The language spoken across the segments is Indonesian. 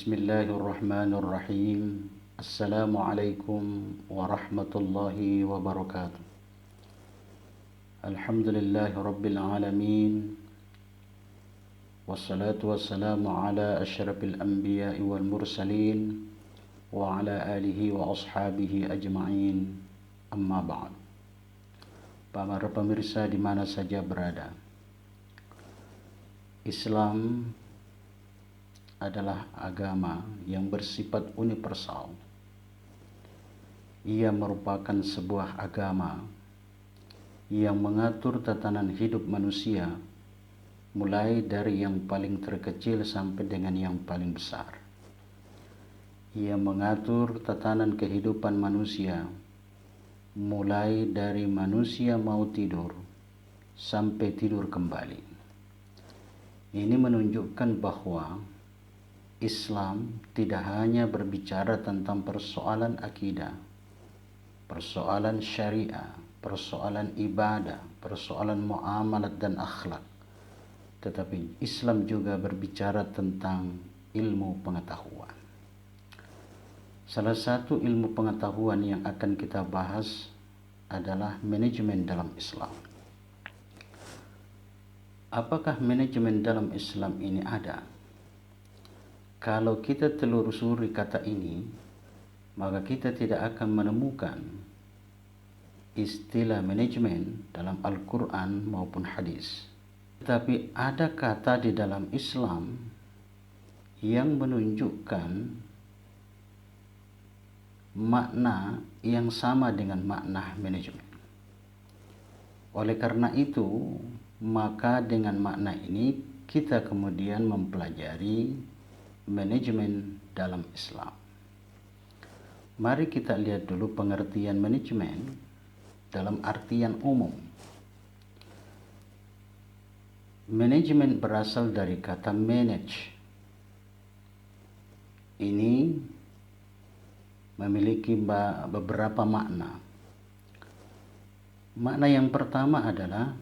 Bismillahirrahmanirrahim. Assalamualaikum warahmatullahi wabarakatuh. Alhamdulillahi rabbil alamin. Wassalatu wassalamu ala asyrafil anbiya'i wal mursalin wa ala alihi wa ashabihi ajma'in. Amma ba'd. Para pemirsa di mana saja berada, Islam adalah agama yang bersifat universal. Ia merupakan sebuah agama yang mengatur tatanan hidup manusia, mulai dari yang paling terkecil sampai dengan yang paling besar. Ia mengatur tatanan kehidupan manusia, mulai dari manusia mau tidur sampai tidur kembali. Ini menunjukkan bahwa Islam tidak hanya berbicara tentang persoalan akidah, persoalan syariah, persoalan ibadah, persoalan muamalat dan akhlak, tetapi Islam juga berbicara tentang ilmu pengetahuan. Salah satu ilmu pengetahuan yang akan kita bahas adalah manajemen dalam Islam. Apakah manajemen dalam Islam ini ada? Kalau kita telusuri kata ini, maka kita tidak akan menemukan istilah manajemen dalam Al-Quran maupun hadis. Tetapi ada kata di dalam Islam yang menunjukkan makna yang sama dengan makna manajemen. Oleh karena itu, maka dengan makna ini kita kemudian mempelajari manajemen dalam Islam. Mari kita lihat dulu pengertian manajemen dalam artian umum. Manajemen berasal dari kata manage. Ini memiliki beberapa makna. Makna yang pertama adalah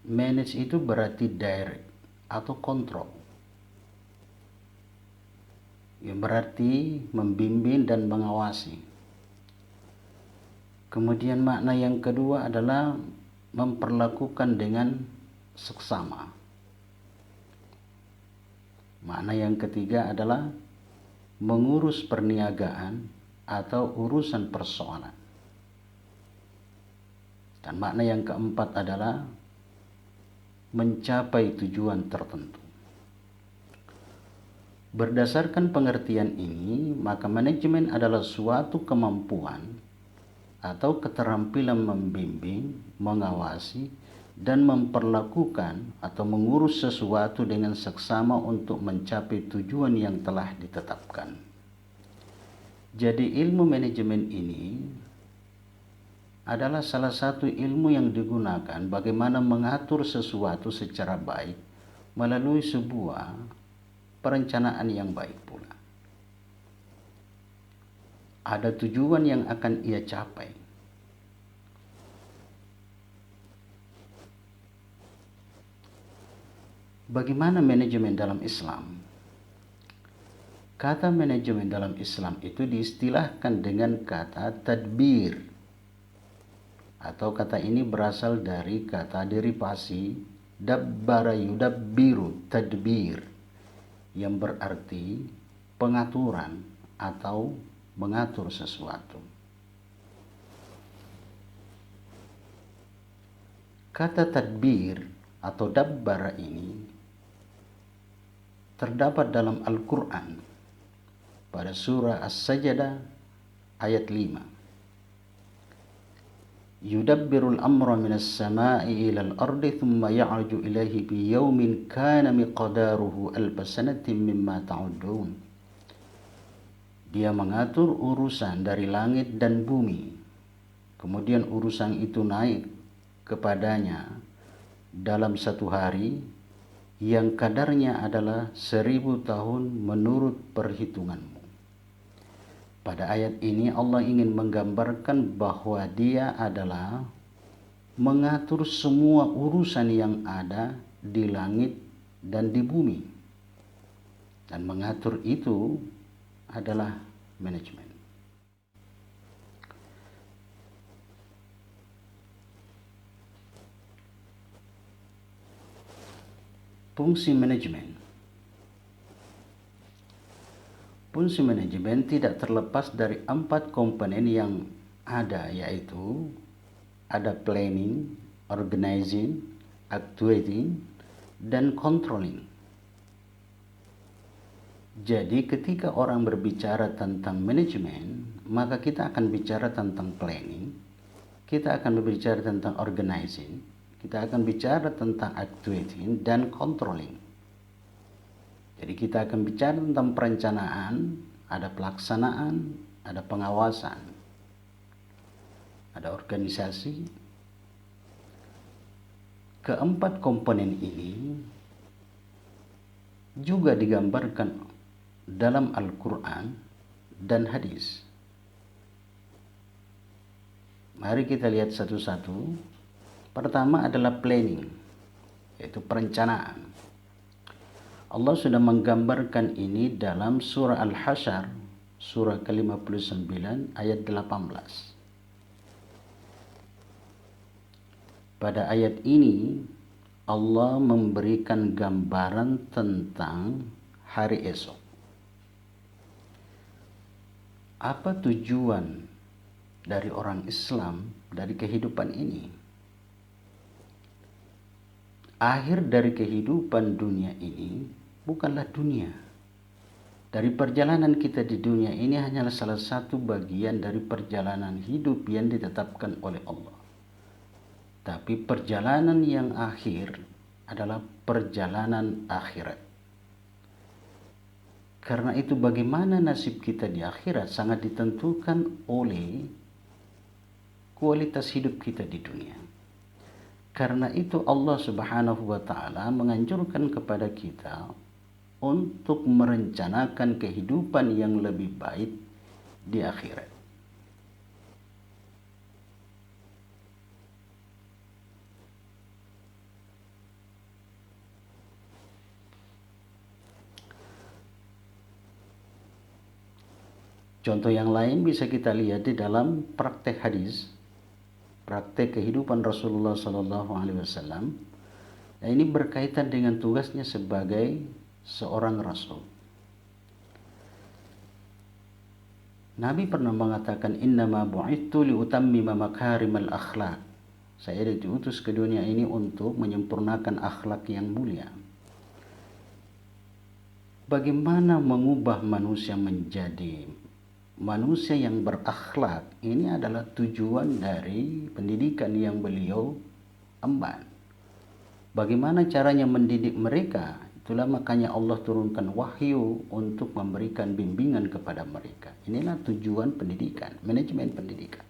manage itu berarti direct atau kontrol, yang berarti membimbing dan mengawasi. Kemudian makna yang kedua adalah memperlakukan dengan seksama. Makna yang ketiga adalah mengurus perniagaan atau urusan persoalan. Dan makna yang keempat adalah mencapai tujuan tertentu. Berdasarkan pengertian ini, maka manajemen adalah suatu kemampuan atau keterampilan membimbing, mengawasi, dan memperlakukan atau mengurus sesuatu dengan seksama untuk mencapai tujuan yang telah ditetapkan. Jadi ilmu manajemen ini adalah salah satu ilmu yang digunakan bagaimana mengatur sesuatu secara baik melalui sebuah perencanaan yang baik pula. Ada tujuan yang akan ia capai. Bagaimana manajemen dalam Islam? Kata manajemen dalam Islam itu diistilahkan dengan kata tadbir, atau kata ini berasal dari kata derivasi dabbara yudabbiru, tadbir, yang berarti pengaturan atau mengatur sesuatu. Kata tadbir atau dabbara ini terdapat dalam Al-Quran pada surah As-Sajdah ayat 5. Yudabbirul amra minas sama'i ilal ardi thumma ya'ruju ilaihi bi yaumin kana miqdaruhu alfa sanatin mimma ta'udun. Dia mengatur urusan dari langit dan bumi, kemudian urusan itu naik kepadanya dalam satu hari yang kadarnya adalah 1000 tahun menurut perhitunganmu. Pada ayat ini Allah ingin menggambarkan bahwa Dia adalah mengatur semua urusan yang ada di langit dan di bumi. dan mengatur itu adalah manajemen. Fungsi manajemen. Fungsi manajemen tidak terlepas dari 4 komponen yang ada, yaitu ada planning, organizing, actuating, dan controlling. Jadi ketika orang berbicara tentang manajemen, maka kita akan bicara tentang planning, kita akan berbicara tentang organizing, kita akan bicara tentang actuating dan controlling. Jadi kita akan bicara tentang perencanaan, ada pelaksanaan, ada pengawasan, ada organisasi. Keempat komponen ini juga digambarkan dalam Al-Quran dan hadis. Mari kita lihat satu-satu. Pertama adalah planning, yaitu perencanaan. Allah sudah menggambarkan ini dalam surah Al-Hasyr, surah ke-59 ayat 18. Pada ayat ini Allah memberikan gambaran tentang hari esok. Apa tujuan dari orang Islam dari kehidupan ini? Akhir dari kehidupan dunia ini bukanlah dunia. Dari perjalanan kita di dunia ini hanyalah salah satu bagian dari perjalanan hidup yang ditetapkan oleh Allah. Tapi perjalanan yang akhir adalah perjalanan akhirat. Karena itu bagaimana nasib kita di akhirat sangat ditentukan oleh kualitas hidup kita di dunia. Karena itu Allah Subhanahu wa ta'ala menganjurkan kepada kita untuk merencanakan kehidupan yang lebih baik di akhirat. Contoh yang lain bisa kita lihat di dalam praktek hadis, praktek kehidupan Rasulullah SAW. Nah, ini berkaitan dengan tugasnya sebagai seorang rasul. Nabi pernah mengatakan, innama bu'ithu liutammima makarimal akhlak. Saya diutus ke dunia ini untuk menyempurnakan akhlak yang mulia. Bagaimana mengubah manusia menjadi manusia yang berakhlak? Ini adalah tujuan dari pendidikan yang beliau emban. Bagaimana caranya mendidik mereka? Itulah makanya Allah turunkan wahyu untuk memberikan bimbingan kepada mereka. Inilah tujuan pendidikan, manajemen pendidikan.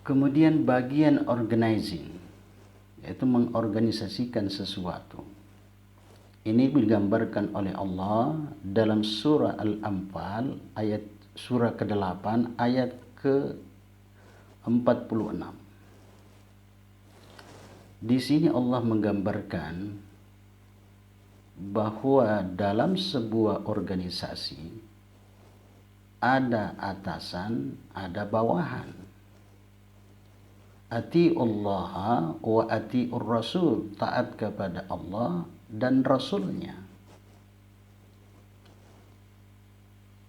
Kemudian bagian organizing, yaitu mengorganisasikan sesuatu. Ini digambarkan oleh Allah dalam surah Al-Anfal ayat surah ke-8 ayat ke-46. Di sini Allah menggambarkan bahwa dalam sebuah organisasi ada atasan, ada bawahan. Atiullaha wa atiur rasul, taat kepada Allah dan Rasulnya.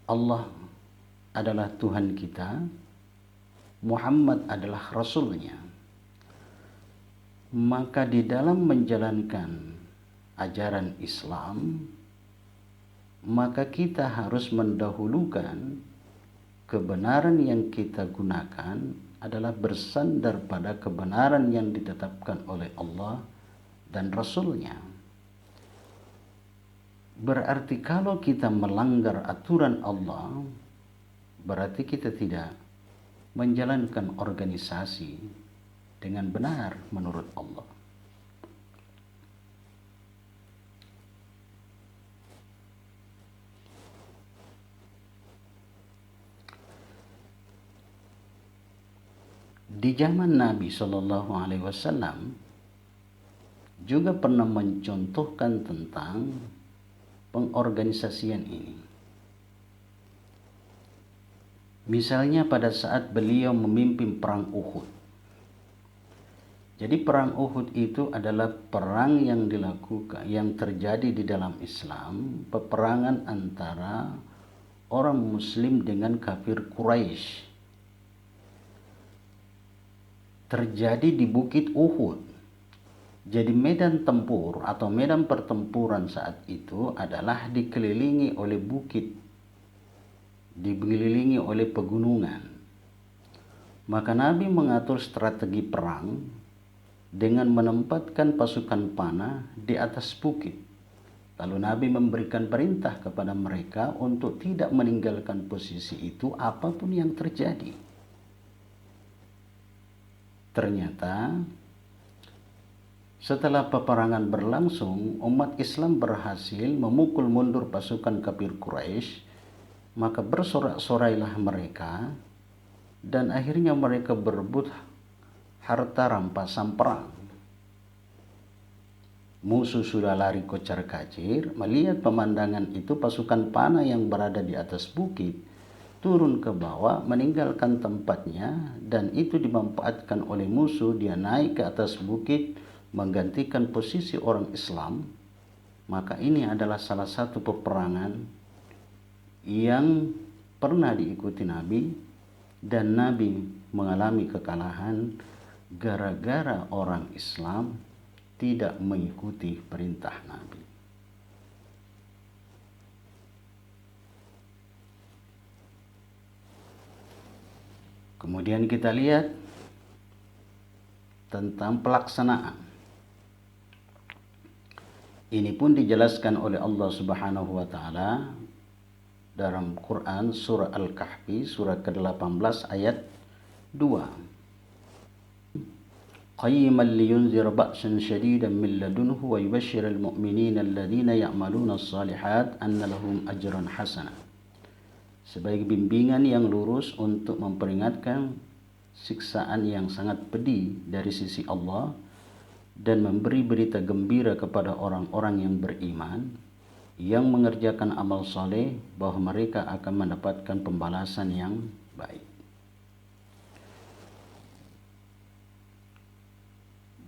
Allah adalah Tuhan kita, Muhammad adalah Rasulnya. Maka di dalam menjalankan ajaran Islam, maka kita harus mendahulukan kebenaran yang kita gunakan adalah bersandar pada kebenaran yang ditetapkan oleh Allah dan Rasulnya. Berarti kalau kita melanggar aturan Allah, berarti kita tidak menjalankan organisasi dengan benar menurut Allah. Di zaman Nabi SAW, juga pernah mencontohkan tentang pengorganisasian ini. Misalnya pada saat beliau memimpin perang Uhud. Jadi perang Uhud itu adalah perang yang dilakukan, yang terjadi di dalam Islam, peperangan antara orang Muslim dengan kafir Quraisy. Terjadi di Bukit Uhud. Jadi medan tempur atau medan pertempuran saat itu adalah dikelilingi oleh bukit, dikelilingi oleh pegunungan. Maka Nabi mengatur strategi perang dengan menempatkan pasukan panah di atas bukit. Lalu Nabi memberikan perintah kepada mereka untuk tidak meninggalkan posisi itu apapun yang terjadi. Ternyata setelah peperangan berlangsung, umat Islam berhasil memukul mundur pasukan kafir Quraisy, maka bersorak-sorailah mereka dan akhirnya mereka berebut harta rampasan perang. Musuh sudah lari kocar-kacir, melihat pemandangan itu pasukan panah yang berada di atas bukit turun ke bawah meninggalkan tempatnya, dan itu dimanfaatkan oleh musuh. Dia naik ke atas bukit menggantikan posisi orang Islam. Maka ini adalah salah satu peperangan yang pernah diikuti Nabi, dan Nabi mengalami kekalahan gara-gara orang Islam tidak mengikuti perintah Nabi. Kemudian kita lihat tentang pelaksanaan. Ini pun dijelaskan oleh Allah Subhanahu wa taala dalam Quran surah Al-Kahfi surah ke-18 ayat 2. Qayyiman liyunzir ba'san syadidan min ladunhu wa yubashshiral mu'minina alladhina ya'maluna as-salihat anna lahum ajran hasana. Sebagai bimbingan yang lurus untuk memperingatkan siksaan yang sangat pedih dari sisi Allah, dan memberi berita gembira kepada orang-orang yang beriman yang mengerjakan amal soleh bahwa mereka akan mendapatkan pembalasan yang baik.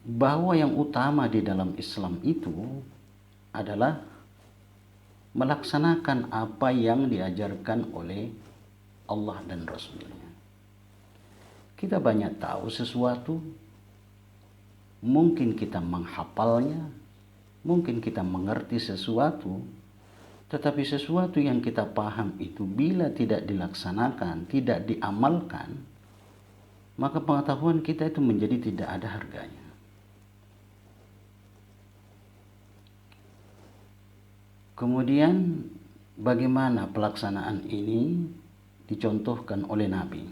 Bahwa yang utama di dalam Islam itu adalah melaksanakan apa yang diajarkan oleh Allah dan Rasul-Nya. Kita banyak tahu sesuatu, mungkin kita menghafalnya, mungkin kita mengerti sesuatu, tetapi sesuatu yang kita paham itu bila tidak dilaksanakan, tidak diamalkan, maka pengetahuan kita itu menjadi tidak ada harganya. Kemudian bagaimana pelaksanaan ini dicontohkan oleh Nabi.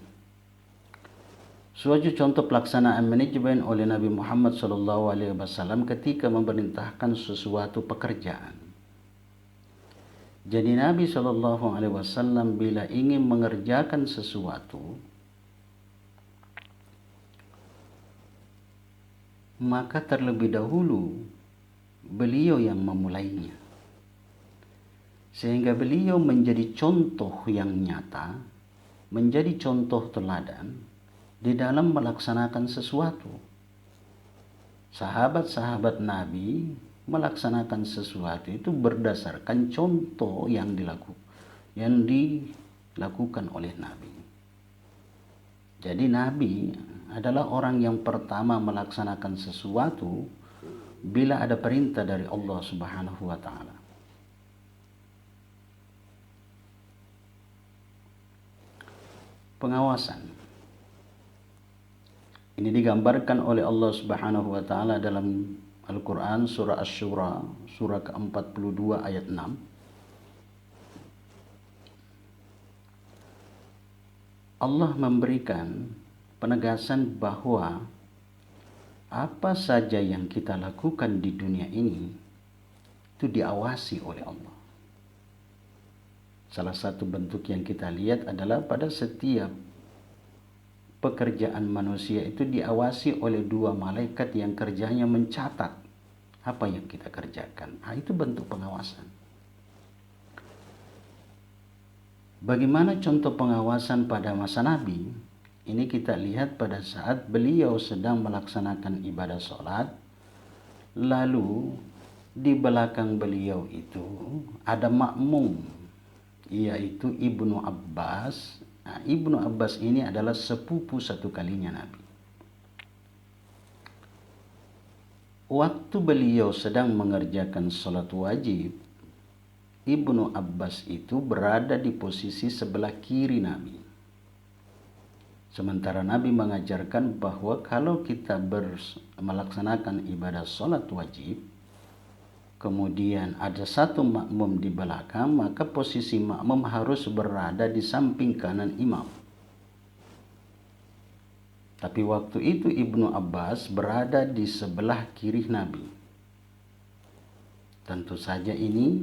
Suatu contoh pelaksanaan manajemen oleh Nabi Muhammad SAW ketika memerintahkan sesuatu pekerjaan. Jadi Nabi SAW bila ingin mengerjakan sesuatu, maka terlebih dahulu beliau yang memulainya. Sehingga beliau menjadi contoh yang nyata, menjadi contoh teladan di dalam melaksanakan sesuatu. Sahabat-sahabat Nabi melaksanakan sesuatu itu berdasarkan contoh yang dilakukan oleh Nabi. Jadi Nabi adalah orang yang pertama melaksanakan sesuatu bila ada perintah dari Allah Subhanahu wa taala. Pengawasan ini digambarkan oleh Allah Subhanahu wa taala dalam Al-Quran surah Asy-Syura surah ke-42 ayat 6. Allah memberikan penegasan bahwa apa saja yang kita lakukan di dunia ini itu diawasi oleh Allah. Salah satu bentuk yang kita lihat adalah pada setiap pekerjaan manusia itu diawasi oleh dua malaikat yang kerjanya mencatat apa yang kita kerjakan. Itu bentuk pengawasan. Bagaimana contoh pengawasan pada masa Nabi? Ini kita lihat pada saat beliau sedang melaksanakan ibadah sholat, lalu di belakang beliau itu ada makmum, yaitu Ibnu Abbas. Ibnu Abbas ini adalah sepupu satu kalinya Nabi. Waktu beliau sedang mengerjakan sholat wajib, Ibnu Abbas itu berada di posisi sebelah kiri Nabi. Sementara Nabi mengajarkan bahwa kalau kita melaksanakan ibadah sholat wajib, kemudian ada satu makmum di belakang, maka posisi makmum harus berada di samping kanan imam. Tapi waktu itu Ibnu Abbas berada di sebelah kiri Nabi. Tentu saja ini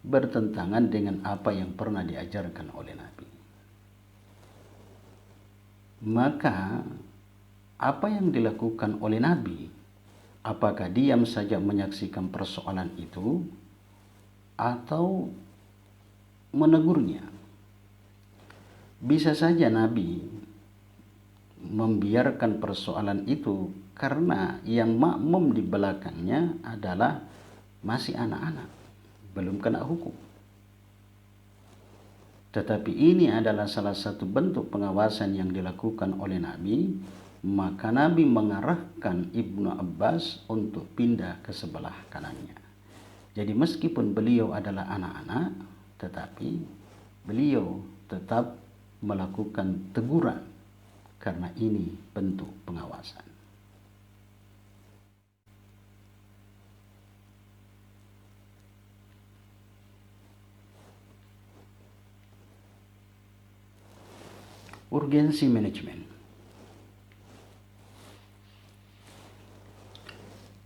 bertentangan dengan apa yang pernah diajarkan oleh Nabi. Maka apa yang dilakukan oleh Nabi? Apakah diam saja menyaksikan persoalan itu atau menegurnya? Bisa saja Nabi membiarkan persoalan itu karena yang makmum di belakangnya adalah masih anak-anak, belum kena hukum. Tetapi ini adalah salah satu bentuk pengawasan yang dilakukan oleh Nabi, maka Nabi mengarahkan Ibnu Abbas untuk pindah ke sebelah kanannya. Jadi meskipun beliau adalah anak-anak, tetapi beliau tetap melakukan teguran karena ini bentuk pengawasan. Urgensi manajemen.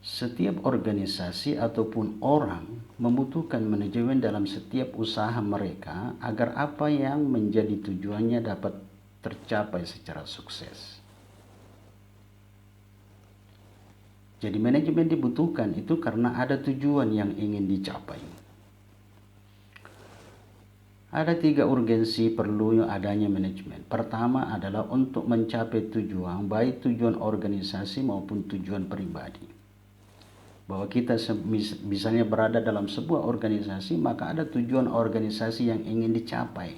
Setiap organisasi ataupun orang membutuhkan manajemen dalam setiap usaha mereka agar apa yang menjadi tujuannya dapat tercapai secara sukses. Jadi manajemen dibutuhkan itu karena ada tujuan yang ingin dicapai. Ada 3 urgensi perlu adanya manajemen. Pertama adalah untuk mencapai tujuan, baik tujuan organisasi maupun tujuan pribadi. Bahwa kita misalnya berada dalam sebuah organisasi, maka ada tujuan organisasi yang ingin dicapai.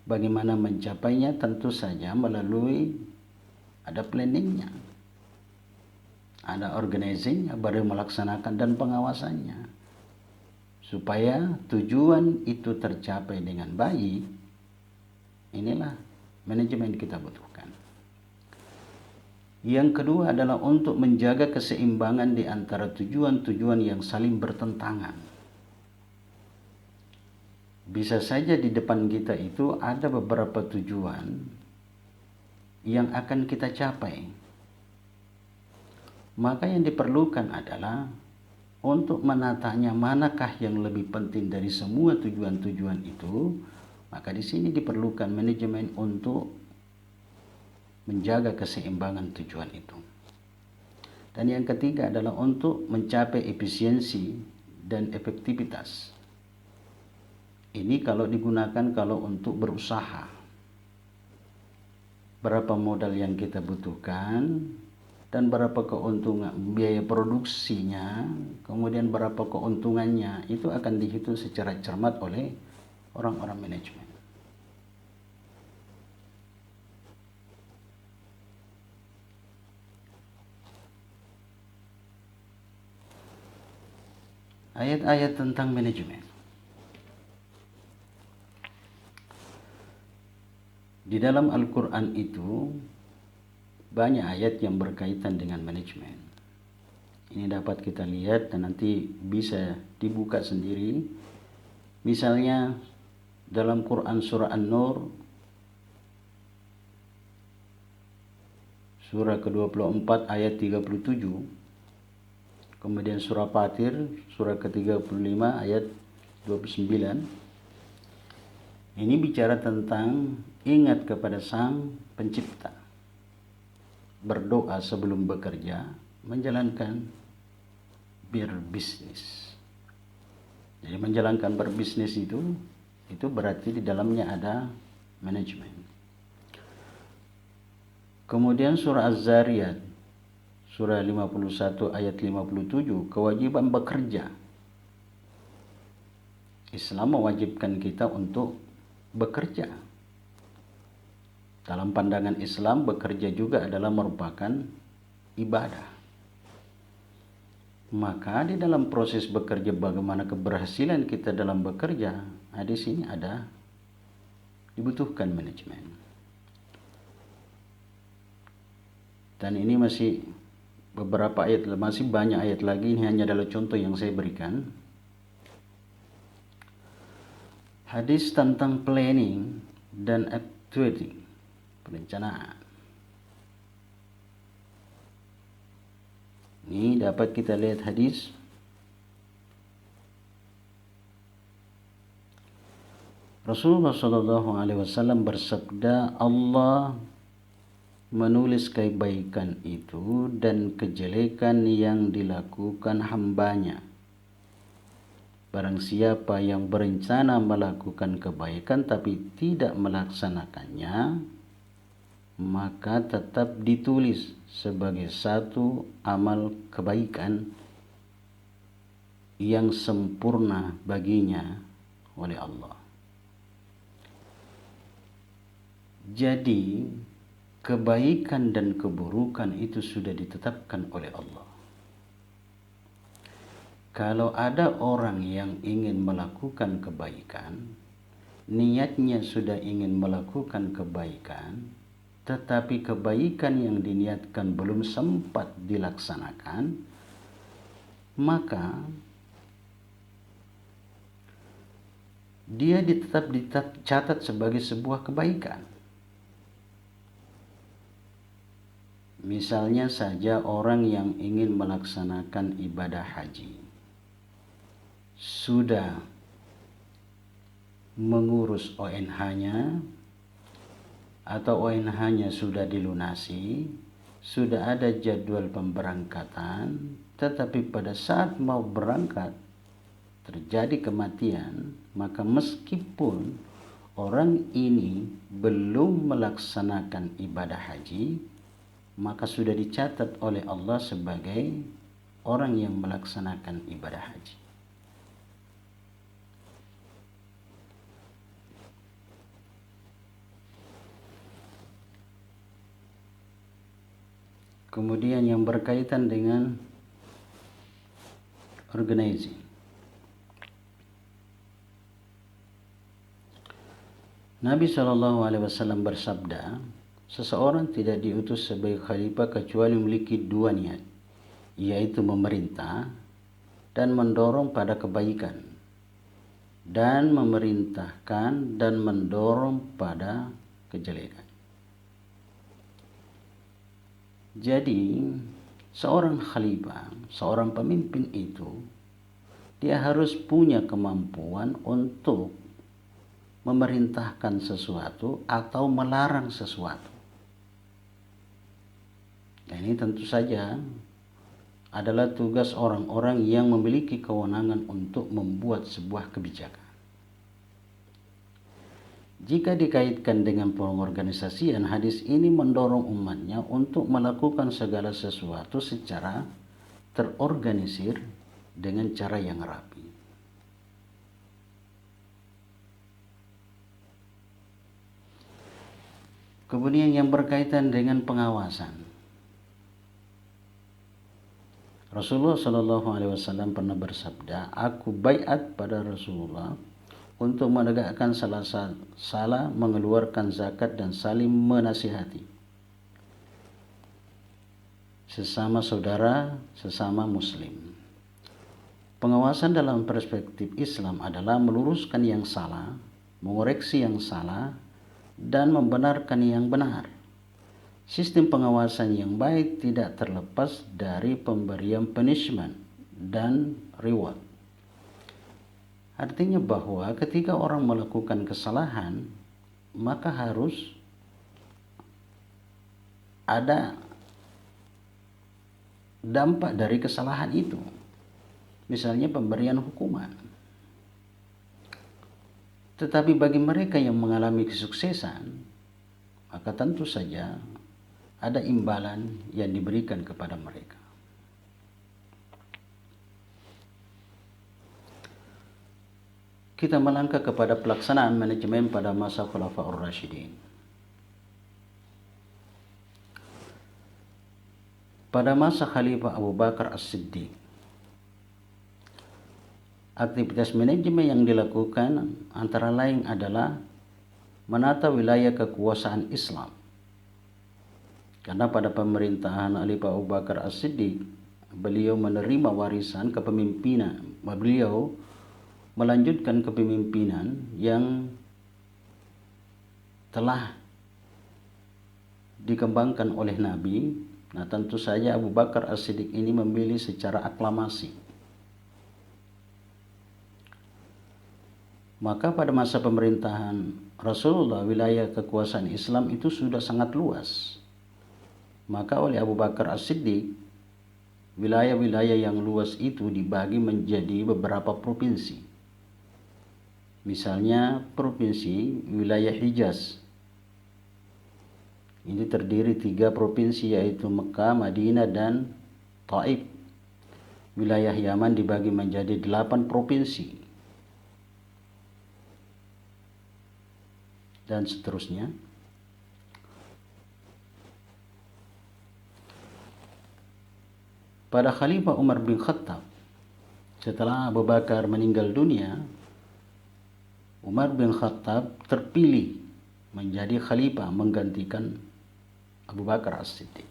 Bagaimana mencapainya? Tentu saja melalui ada planningnya, ada organizingnya, baru melaksanakan dan pengawasannya. Supaya tujuan itu tercapai dengan baik, inilah manajemen kita butuhkan. Yang kedua adalah untuk menjaga keseimbangan di antara tujuan-tujuan yang saling bertentangan. Bisa saja di depan kita itu ada beberapa tujuan yang akan kita capai. Maka yang diperlukan adalah untuk menatanya manakah yang lebih penting dari semua tujuan-tujuan itu, maka di sini diperlukan manajemen untuk menjaga keseimbangan tujuan itu. Dan yang ketiga adalah untuk mencapai efisiensi dan efektivitas. Ini kalau digunakan kalau untuk berusaha. Berapa modal yang kita butuhkan, dan berapa keuntungan biaya produksinya, kemudian berapa keuntungannya, itu akan dihitung secara cermat oleh orang-orang manajemen. Ayat-ayat tentang manajemen. Di dalam Al-Quran itu banyak ayat yang berkaitan dengan manajemen. Ini dapat kita lihat dan nanti bisa dibuka sendiri. Misalnya dalam Quran surah An-Nur surah ke-24 ayat 37, kemudian surah Fatir surah ke-35 ayat 29. Ini bicara tentang ingat kepada Sang Pencipta, berdoa sebelum bekerja, menjalankan berbisnis. Jadi menjalankan berbisnis itu berarti di dalamnya ada manajemen. Kemudian surah Az-Zariyat, surah 51 ayat 57, kewajiban bekerja. Islam mewajibkan kita untuk bekerja. Dalam pandangan Islam, bekerja juga adalah merupakan ibadah. Maka di dalam proses bekerja, bagaimana keberhasilan kita dalam bekerja, di sini dibutuhkan manajemen. Dan ini masih beberapa ayat, masih banyak ayat lagi. Ini hanya adalah contoh yang saya berikan. Hadis tentang planning dan activity, perencanaan. Ini dapat kita lihat hadis Rasulullah SAW bersabda, Allah menulis kebaikan itu dan kejelekan yang dilakukan hambanya. Barang siapa yang berencana melakukan kebaikan tapi tidak melaksanakannya, maka tetap ditulis sebagai satu amal kebaikan yang sempurna baginya oleh Allah. Jadi kebaikan dan keburukan itu sudah ditetapkan oleh Allah. Kalau ada orang yang ingin melakukan kebaikan, niatnya sudah ingin melakukan kebaikan, tetapi kebaikan yang diniatkan belum sempat dilaksanakan, maka dia tetap dicatat sebagai sebuah kebaikan. Misalnya saja orang yang ingin melaksanakan ibadah haji sudah mengurus ONH-nya, atau ONH-nya sudah dilunasi, sudah ada jadwal pemberangkatan, tetapi pada saat mau berangkat terjadi kematian, maka meskipun orang ini belum melaksanakan ibadah haji, maka sudah dicatat oleh Allah sebagai orang yang melaksanakan ibadah haji. Kemudian yang berkaitan dengan organizing. Nabi SAW bersabda, seseorang tidak diutus sebagai khalifah kecuali memiliki dua niat, yaitu memerintah dan mendorong pada kebaikan, dan memerintahkan dan mendorong pada kejelekan. Jadi seorang khalifah, seorang pemimpin itu, dia harus punya kemampuan untuk memerintahkan sesuatu atau melarang sesuatu. Dan ini tentu saja adalah tugas orang-orang yang memiliki kewenangan untuk membuat sebuah kebijakan. Jika dikaitkan dengan pengorganisasian, hadis ini mendorong umatnya untuk melakukan segala sesuatu secara terorganisir dengan cara yang rapi. Kemudian yang berkaitan dengan pengawasan. Rasulullah SAW pernah bersabda, aku baiat pada Rasulullah untuk menegakkan salah mengeluarkan zakat dan saling menasihati sesama saudara, sesama muslim. Pengawasan dalam perspektif Islam adalah meluruskan yang salah, mengoreksi yang salah, dan membenarkan yang benar. Sistem pengawasan yang baik tidak terlepas dari pemberian punishment dan reward. Artinya bahwa ketika orang melakukan kesalahan, maka harus ada dampak dari kesalahan itu. misalnya pemberian hukuman. Tetapi bagi mereka yang mengalami kesuksesan, maka tentu saja ada imbalan yang diberikan kepada mereka. Kita melangkah kepada pelaksanaan manajemen pada masa Khulafaur Rasyidin. Pada masa Khalifah Abu Bakar As-Siddiq, aktivitas manajemen yang dilakukan antara lain adalah menata wilayah kekuasaan Islam. Karena pada pemerintahan Khalifah Abu Bakar As-Siddiq, beliau menerima warisan kepemimpinan. Beliau melanjutkan kepemimpinan yang telah dikembangkan oleh Nabi. Nah, tentu saja Abu Bakar As-Siddiq ini memilih secara aklamasi. Maka pada masa pemerintahan Rasulullah, wilayah kekuasaan Islam itu sudah sangat luas. Maka oleh Abu Bakar As-Siddiq, wilayah-wilayah yang luas itu dibagi menjadi beberapa provinsi. Misalnya provinsi wilayah Hijaz. Ini terdiri 3 provinsi, yaitu Mekah, Madinah, dan Taif. Wilayah Yaman dibagi menjadi 8 provinsi. Dan seterusnya. Pada Khalifah Umar bin Khattab, setelah Abu Bakar meninggal dunia, Umar bin Khattab terpilih menjadi khalifah menggantikan Abu Bakar As-Siddiq.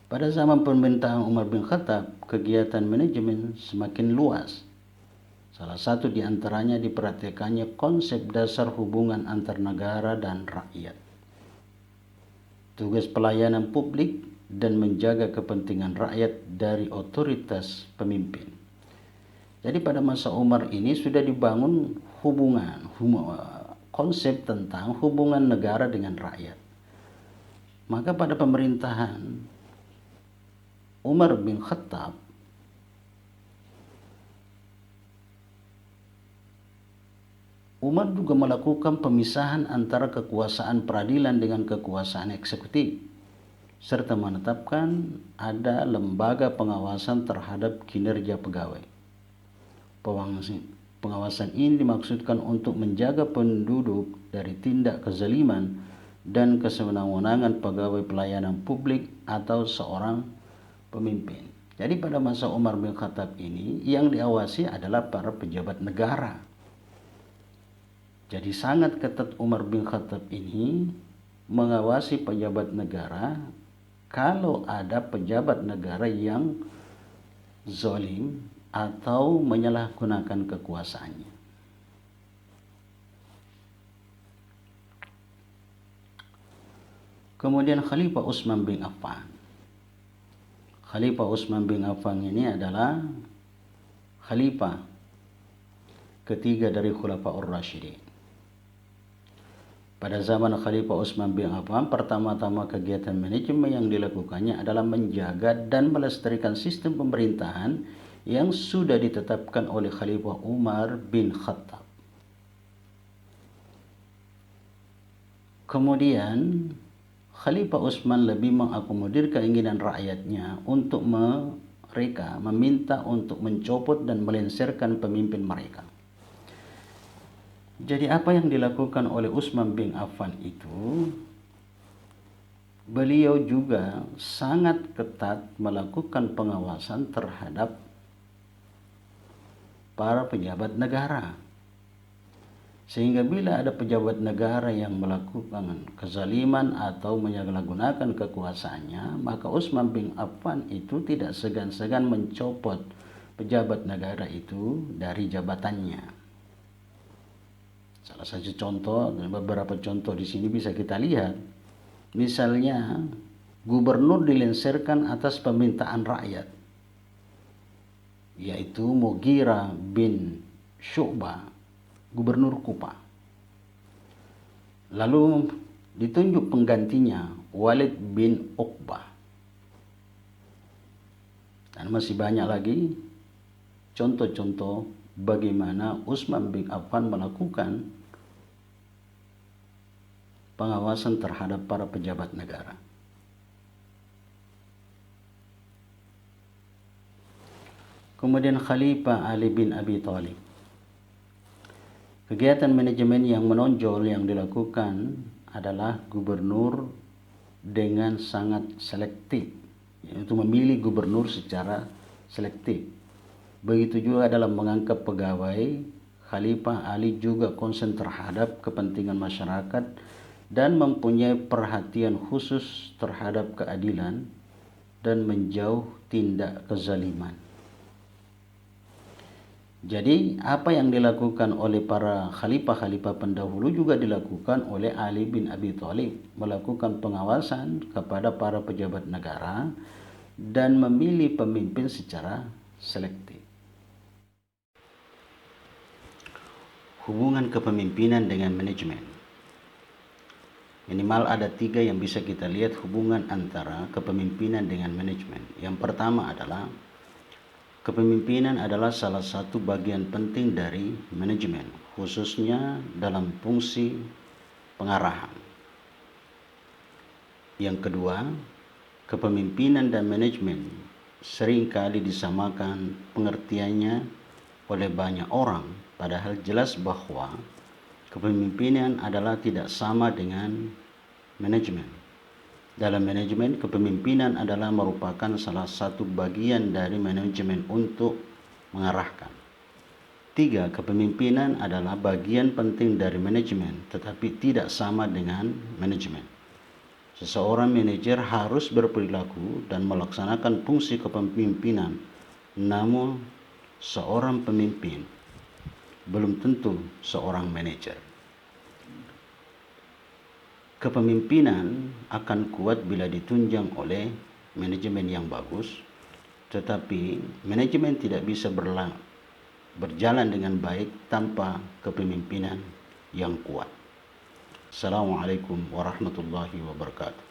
Pada zaman pemerintahan Umar bin Khattab, kegiatan manajemen semakin luas. Salah satu di antaranya diperhatikannya konsep dasar hubungan antar negara dan rakyat, tugas pelayanan publik, dan menjaga kepentingan rakyat dari otoritas pemimpin. Jadi pada masa Umar ini sudah dibangun konsep tentang hubungan negara dengan rakyat. Maka pada pemerintahan Umar bin Khattab, Umar juga melakukan pemisahan antara kekuasaan peradilan dengan kekuasaan eksekutif, serta menetapkan ada lembaga pengawasan terhadap kinerja pegawai. Pengawasan ini dimaksudkan untuk menjaga penduduk dari tindak kezaliman dan kesewenang-wenangan pegawai pelayanan publik atau seorang pemimpin. Jadi pada masa Umar bin Khattab ini yang diawasi adalah para pejabat negara. Jadi sangat ketat Umar bin Khattab ini mengawasi pejabat negara kalau ada pejabat negara yang zalim atau menyalahgunakan kekuasaannya. Kemudian Khalifah Utsman bin Affan. Khalifah Utsman bin Affan ini adalah khalifah ketiga dari Khulafaur Rasyidin. Pada zaman Khalifah Utsman bin Affan, pertama-tama kegiatan manajemen yang dilakukannya adalah menjaga dan melestarikan sistem pemerintahan yang sudah ditetapkan oleh Khalifah Umar bin Khattab. Kemudian Khalifah Utsman lebih mengakomodir keinginan rakyatnya untuk mereka meminta untuk mencopot dan melengsarkan pemimpin mereka. Jadi apa yang dilakukan oleh Utsman bin Affan itu, beliau juga sangat ketat melakukan pengawasan terhadap para pejabat negara. Sehingga bila ada pejabat negara yang melakukan kezaliman atau menyalahgunakan kekuasaannya, maka Utsman bin Affan itu tidak segan-segan mencopot pejabat negara itu dari jabatannya. Salah satu contoh, dan beberapa contoh di sini bisa kita lihat. Misalnya, gubernur dilengsarkan atas permintaan rakyat, yaitu Mughirah bin Syu'bah, gubernur Kufa. Lalu ditunjuk penggantinya Walid bin Uqbah. Dan masih banyak lagi contoh-contoh bagaimana Utsman bin Affan melakukan pengawasan terhadap para pejabat negara. Kemudian Khalifah Ali bin Abi Thalib. Kegiatan manajemen yang menonjol yang dilakukan adalah gubernur dengan sangat selektif, yaitu memilih gubernur secara selektif. Begitu juga dalam mengangkat pegawai, Khalifah Ali juga konsen terhadap kepentingan masyarakat dan mempunyai perhatian khusus terhadap keadilan dan menjauh tindak kezaliman. Jadi apa yang dilakukan oleh para khalifah-khalifah pendahulu juga dilakukan oleh Ali bin Abi Thalib, melakukan pengawasan kepada para pejabat negara dan memilih pemimpin secara selektif. Hubungan kepemimpinan dengan manajemen. Minimal ada 3 yang bisa kita lihat hubungan antara kepemimpinan dengan manajemen. Yang pertama adalah kepemimpinan adalah salah satu bagian penting dari manajemen, khususnya dalam fungsi pengarahan. Yang kedua, kepemimpinan dan manajemen seringkali disamakan pengertiannya oleh banyak orang, padahal jelas bahwa kepemimpinan adalah tidak sama dengan manajemen. Dalam manajemen, kepemimpinan adalah merupakan salah satu bagian dari manajemen untuk mengarahkan. 3, kepemimpinan adalah bagian penting dari manajemen, tetapi tidak sama dengan manajemen. Seseorang manajer harus berperilaku dan melaksanakan fungsi kepemimpinan, namun seorang pemimpin belum tentu seorang manajer. Kepemimpinan akan kuat bila ditunjang oleh manajemen yang bagus, tetapi manajemen tidak bisa berjalan dengan baik tanpa kepemimpinan yang kuat. Assalamualaikum warahmatullahi wabarakatuh.